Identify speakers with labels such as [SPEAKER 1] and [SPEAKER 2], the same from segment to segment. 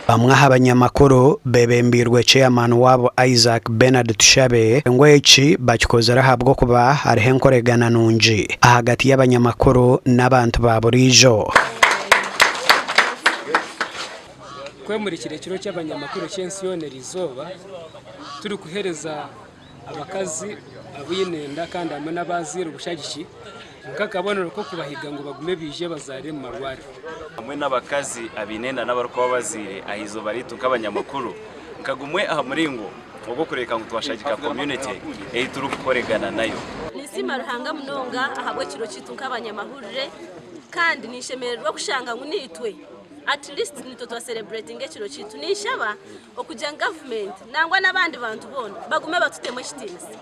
[SPEAKER 1] bamwe abanyamakuru bebembirwe chairman wabo Isaac Bernard Tushabe ngo eki bakikozera habwo kuba hariho enkoregana nungi hagati y'abanyamakuru n'abantu ba burijo.
[SPEAKER 2] Kwemurikira ikiro cy'abanyamakuru cy'ensiyoneri izoba turi kuhereza abakazi abinenda kandi hamwe n'abazira ubushagiki nkakabonero ko kubahiga ngo bagume bije bazare mu marwari
[SPEAKER 3] hamwe n'abakazi abinenda n'abaruko bazire ahizo baritu nk'abanyamakuru nkagumwe aha muringo ubwo kureka ngo twashagika community turi kukoregana nayo
[SPEAKER 4] nisima ruhanga munonga ahabwe kiro kitu nk'abanyamahurire kandi nishemererwa kushanga ngo nitwe at least nito to celebrating ekiro kitu nishaba okuja government nangwa nabandi bantu bona bagume batutemo shitinzi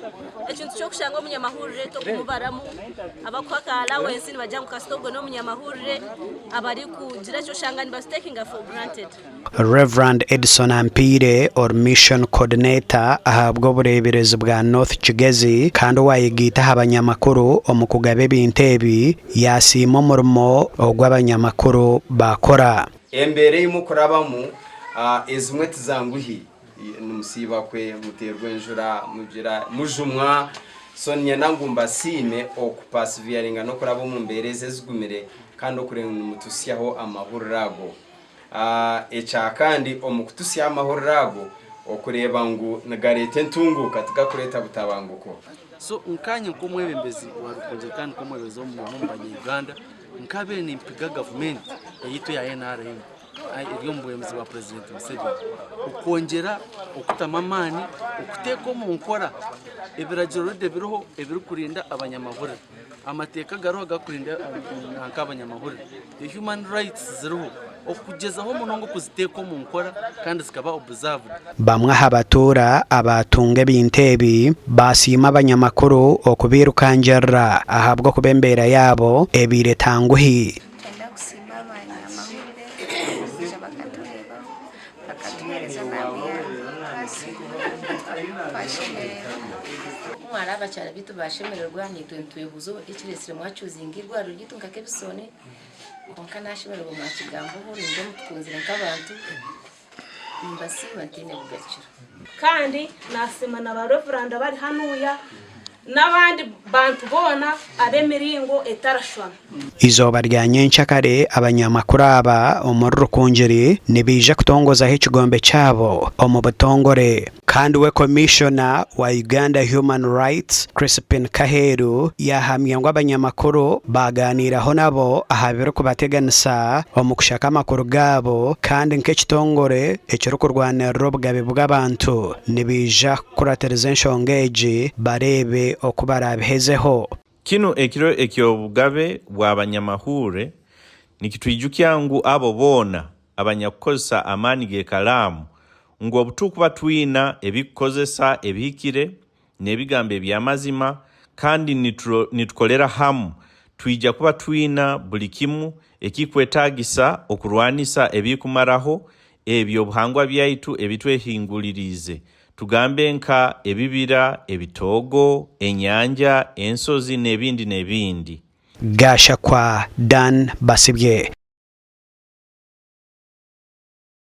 [SPEAKER 4] ekintu cyo kushanga umunyamahurire to kumubaramu abakwaka allowance ni bajya mukastogo no munyamahurire abari kugira cyo shanga ni bas taking for granted.
[SPEAKER 1] Reverend Edison Ampire or mission coordinator ahabwo bureberezi bwa North Kigezi kandi wayigita abanyamakuru omukugabe bintebi yasimo murimo ogw'abanyamakuru bakora
[SPEAKER 5] embere y'umukurabamu ezimwe tizanguhi numusiba kwe muterwe njura mugira mujumwa sonya nangumba sime okupasiviaringa no kurabo mu mbereze zigumire kandi okurenga mutusiyaho amahurirago echa kandi omukutusiya amahurirago okureba ngo nagarete ntunguka tugakureta butabanguko
[SPEAKER 6] so nkanye komwebembezi warukoze kandi komwebezo mu mbanye Uganda nkabe ni mpiga government yito ya NRM iriyo mbuyemuzi wa president Museveni ukongera okutamamani ukuteko mu nkora ebiragiro biroho ebirikurinda abanyamahurire amateka garoho gakurinda nk'abanyamahurire the human rights ziroho okugezaho munongo kuziteko mu nkora kandi zikaba observed.
[SPEAKER 1] Bamwe habatura abatunge bintebi basima abanyamakuru okubirukanjera ahabwo kubembera yabo ebire tanguhi
[SPEAKER 7] mwaraba cyara bitu bashemererwa ni 20 buzo ikiresire mwacuzingirwa rugitu nkakebisone konka nashemererwa mwakigambo burinde mutkunzira nk'abantu mbasi bantene bugacira
[SPEAKER 8] kandi nasema na ba reverend bari hanuya n'abandi bantu bona abemiringo etarashwana
[SPEAKER 1] izoba ryanyencha kare abanyamakuru aba omurukungiri nibije kutongoza h'ikigombe cyabo omubutongore kandi we commissioner wa Uganda Human Rights Crispin Kaheru yahamye ngo abanyamakuru baganiraho nabo ahabiro kubateganisa omukushaka amakuru gabo kandi nk'ekitongore ekiro kurwanira ubwabe bw'abantu nibija kuratereza enshongeji barebe okubarabihezeho
[SPEAKER 9] kino ekiro ekyobugabe bw'abanyamahure nikitwijukya ngu abo bona abanyakukozesa amani gekalamu ngo obutuuku batwina ebikukozesa ebihikire n'ebigambo eby'amazima kandi nitukolera hamu twija kuba twina buli kimu ekikwetaagisa okurwanisa ebikumaraho ebyo obuhangwa byaitu ebitwehingulirize tugambe nka ebibira ebitogo enyanja ensozi n'ebindi Gasha kwa Dan Basibye.